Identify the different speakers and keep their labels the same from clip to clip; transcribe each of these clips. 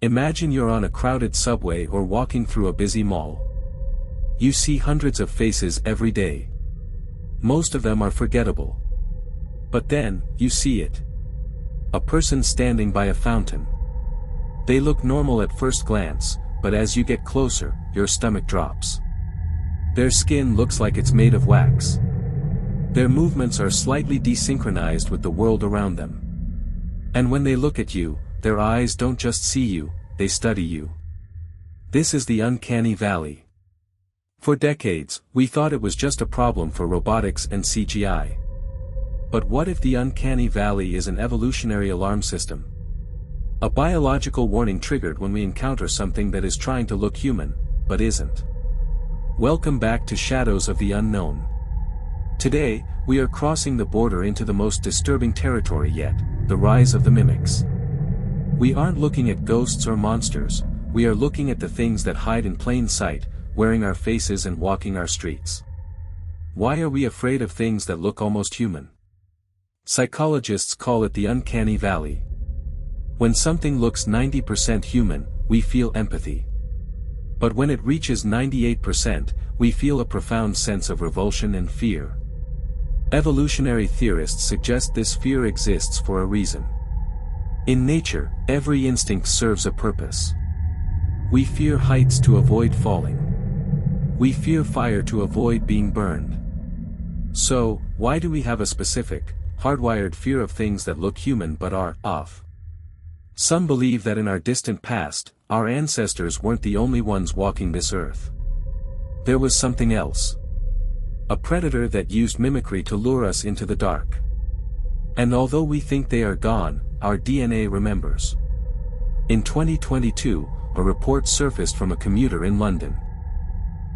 Speaker 1: Imagine you're on a crowded subway or walking through a busy mall. You see hundreds of faces every day. Most of them are forgettable. But then, you see it. A person standing by a fountain. They look normal at first glance, but as you get closer, your stomach drops. Their skin looks like it's made of wax. Their movements are slightly desynchronized with the world around them. And when they look at you, their eyes don't just see you, they study you. This is the uncanny valley. For decades, we thought it was just a problem for robotics and CGI. But what if the uncanny valley is an evolutionary alarm system? A biological warning triggered when we encounter something that is trying to look human, but isn't. Welcome back to Shadows of the Unknown. Today, we are crossing the border into the most disturbing territory yet, the rise of the mimics. We aren't looking at ghosts or monsters, we are looking at the things that hide in plain sight, wearing our faces and walking our streets. Why are we afraid of things that look almost human? Psychologists call it the uncanny valley. When something looks 90% human, we feel empathy. But when it reaches 98%, we feel a profound sense of revulsion and fear. Evolutionary theorists suggest this fear exists for a reason. In nature, every instinct serves a purpose. We fear heights to avoid falling. We fear fire to avoid being burned. So, why do we have a specific, hardwired fear of things that look human but are off? Some believe that in our distant past, our ancestors weren't the only ones walking this earth. There was something else. A predator that used mimicry to lure us into the dark. And although we think they are gone, our DNA remembers. In 2022, a report surfaced from a commuter in London.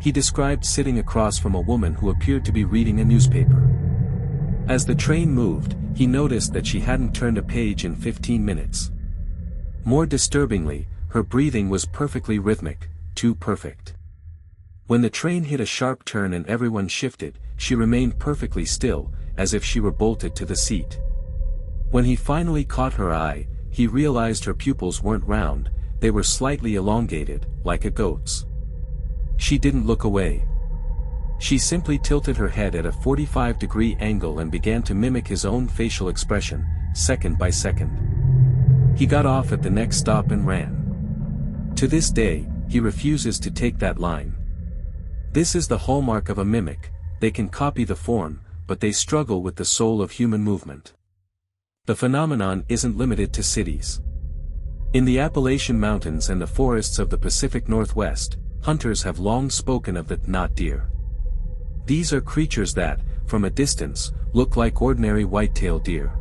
Speaker 1: He described sitting across from a woman who appeared to be reading a newspaper. As the train moved, he noticed that she hadn't turned a page in 15 minutes. More disturbingly, her breathing was perfectly rhythmic, too perfect. When the train hit a sharp turn and everyone shifted, she remained perfectly still, as if she were bolted to the seat. When he finally caught her eye, he realized her pupils weren't round, they were slightly elongated, like a goat's. She didn't look away. She simply tilted her head at a 45-degree angle and began to mimic his own facial expression, second by second. He got off at the next stop and ran. To this day, he refuses to take that line. This is the hallmark of a mimic, they can copy the form, but they struggle with the soul of human movement. The phenomenon isn't limited to cities. In the Appalachian Mountains and the forests of the Pacific Northwest, hunters have long spoken of the not deer. These are creatures that, from a distance, look like ordinary white-tailed deer.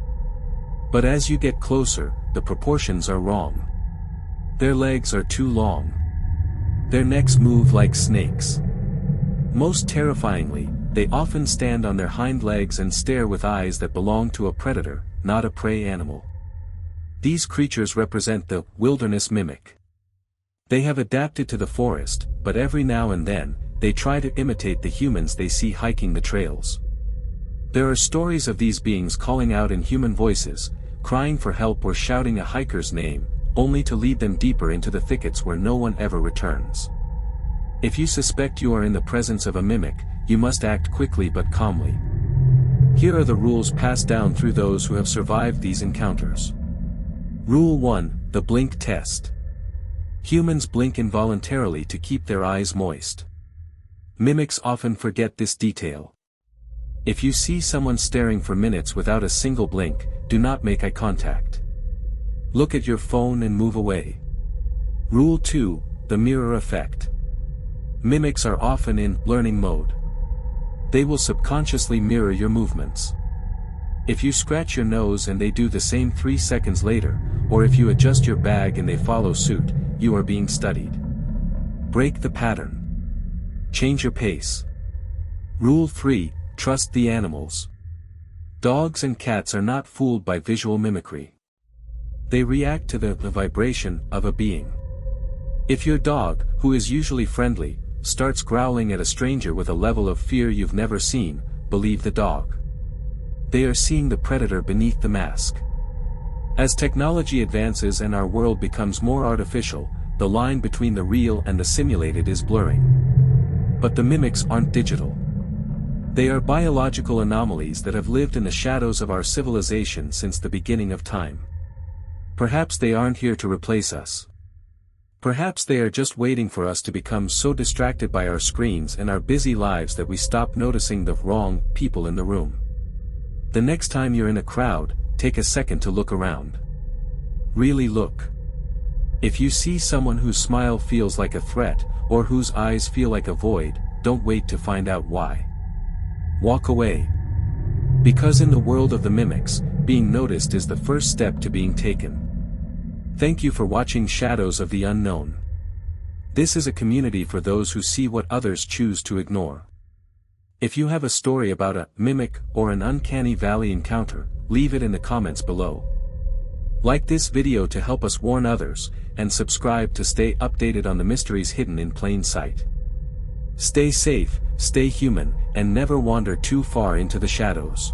Speaker 1: But as you get closer, the proportions are wrong. Their legs are too long. Their necks move like snakes. Most terrifyingly, they often stand on their hind legs and stare with eyes that belong to a predator, not a prey animal. These creatures represent the wilderness mimic. They have adapted to the forest, but every now and then, they try to imitate the humans they see hiking the trails. There are stories of these beings calling out in human voices, crying for help or shouting a hiker's name, only to lead them deeper into the thickets where no one ever returns. If you suspect you are in the presence of a mimic, you must act quickly but calmly. Here are the rules passed down through those who have survived these encounters. Rule 1, the blink test. Humans blink involuntarily to keep their eyes moist. Mimics often forget this detail. If you see someone staring for minutes without a single blink, do not make eye contact. Look at your phone and move away. Rule 2, the mirror effect. Mimics are often in learning mode. They will subconsciously mirror your movements. If you scratch your nose and they do the same 3 seconds later, or if you adjust your bag and they follow suit, you are being studied. Break the pattern. Change your pace. Rule 3, trust the animals. Dogs and cats are not fooled by visual mimicry. They react to the vibration of a being. If your dog, who is usually friendly, starts growling at a stranger with a level of fear you've never seen, believe the dog. They are seeing the predator beneath the mask. As technology advances and our world becomes more artificial, the line between the real and the simulated is blurring. But the mimics aren't digital. They are biological anomalies that have lived in the shadows of our civilization since the beginning of time. Perhaps they aren't here to replace us. Perhaps they are just waiting for us to become so distracted by our screens and our busy lives that we stop noticing the wrong people in the room. The next time you're in a crowd, take a second to look around. Really look. If you see someone whose smile feels like a threat, or whose eyes feel like a void, don't wait to find out why. Walk away. Because in the world of the mimics, being noticed is the first step to being taken. Thank you for watching Shadows of the Unknown. This is a community for those who see what others choose to ignore. If you have a story about a mimic or an uncanny valley encounter, leave it in the comments below. Like this video to help us warn others, and subscribe to stay updated on the mysteries hidden in plain sight. Stay safe, stay human, and never wander too far into the shadows.